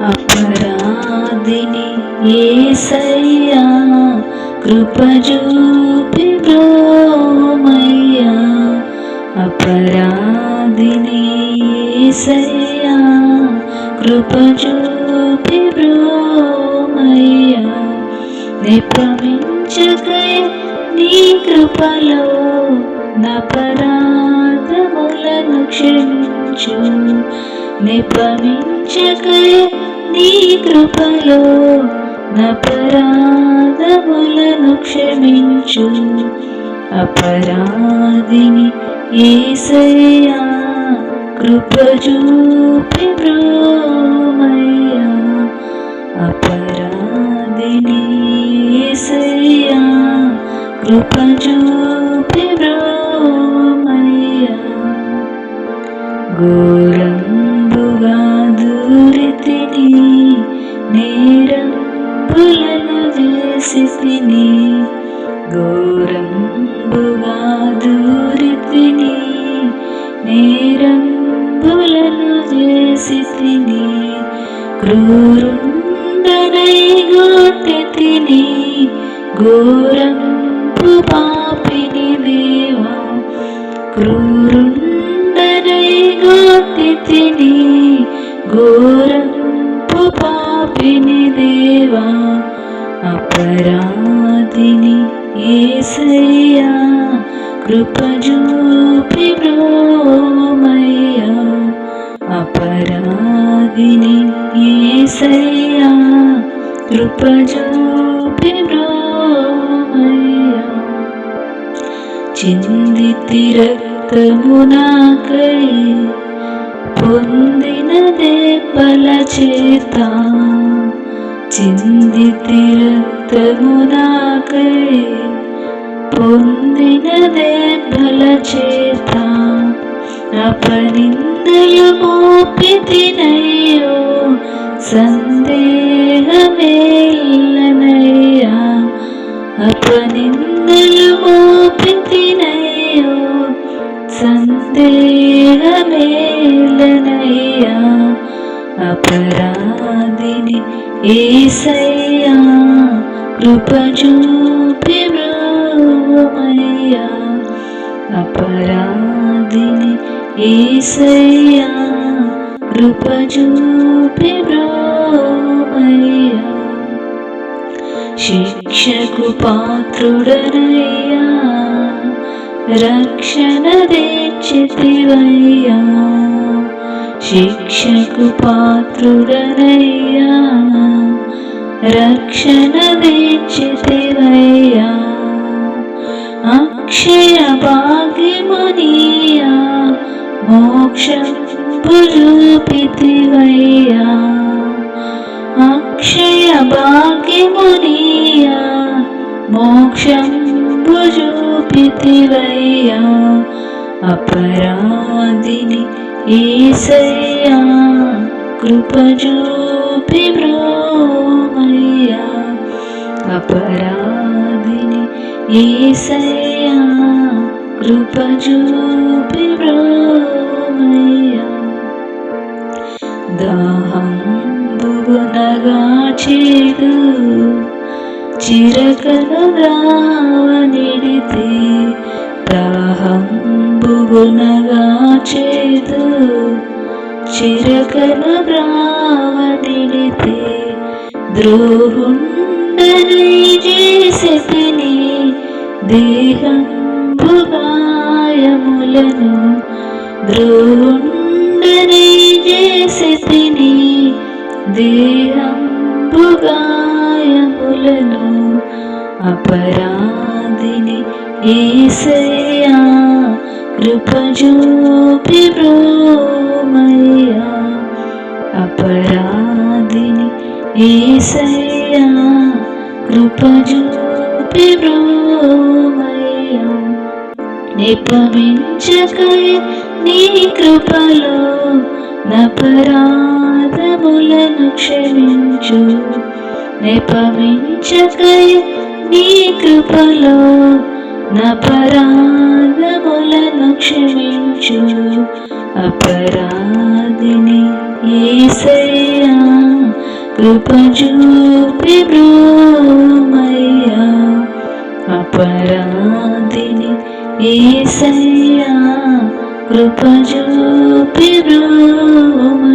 అపరాధిని యేసయ్యా కృప చూపి బ్రోమయ్యా. అపరాధిని యేసయ్యా కృప చూపి బ్రోమయ్యా. నిపమించకై నీ కృపలో నపరాధములను క్షమించు. నిపమించకై నీ కృపలో నపరాధములను క్షమించు. అపరాధిని యేసయ్యా కృప చూపి బ్రోమయ్యా. అపరాధిని యేసయ్యా కృప చూపి బ్రోమయ్యా. ఘోరంబుగా దూరితిని, నేరంబులను చేసితిని. ఘోరంబుగా దూరితిని, నేరంబులను చేసితిని. క్రూరుండనై గొట్టితిని, ఘోరంబు పాపిని దేవా. క్రూరుండనై గొట్టితిని, ఘోరంబు పాపిని దేవా. అపరాధిని యేసయ్యా కృప చూపి బ్రోమయ్యా. అపరాధిని యేసయ్యా కృప చూపి బ్రోమయ్యా. చిందితి రక్తము నాకై, పొందిన దెబ్బల చేత. చిందితి రక్తము నాకై, పొందిన దెబ్బల చేత. అపనిందలు మోపితినయ్యో, సందేహమేలనయ్యా. అపనిందలు మోపితినయ్యో, సందేహమేలనయ్యా. అపరాధిని యేసయ్యా కృప చూపి బ్రోమయ్యా. అపరాధిని యేసయ్యా కృప చూపి బ్రోమయ్యా. శిక్షకు పాత్రుడనయ్యా, రక్షణ తెచ్చితివయ్యా. శిక్షకు పాత్రుడనయ్యా, రక్షణ తెచ్చితివయ్యా. అక్షయ భాగ్యమునియా, మోక్షంబు చూపితివయ్యా. అక్షయ భాగ్యమునియా, మోక్షంబు చూపితివయ్యా. అపరాధిని యేసయ్యా కృప చూపి బ్రోమయ్యా. అపరాధిని యేసయ్యా కృప చూపి బ్రోమయ్యా. దాహంబుగునగా చేదు చిరకను ద్రావనిడితే. దాహంబుగునగా చేదు చిరకను ద్రావనిడితే. ద్రోహుండనై చేసితిని, దేహంబు గాయములను. ద్రోహుండనై చేసితిని, దేహంబు గాయములను. అపరాధిని యేసయ్యా కృప చూపి బ్రోమయ్యా. అపరాధిని యేసయ్యా కృప చూపి బ్రోమయ్యా. నిపమించకై నీ కృపలో నపరాధములను క్షమించు. నిపమించకై నీ కృపలో నపరాధములను క్షమించు. అపరాధిని యేసయ్యా కృప చూపి బ్రోమయ్యా, అపరాధిని యేసయ్యా, కృప చూపి బ్రోమయ్యా.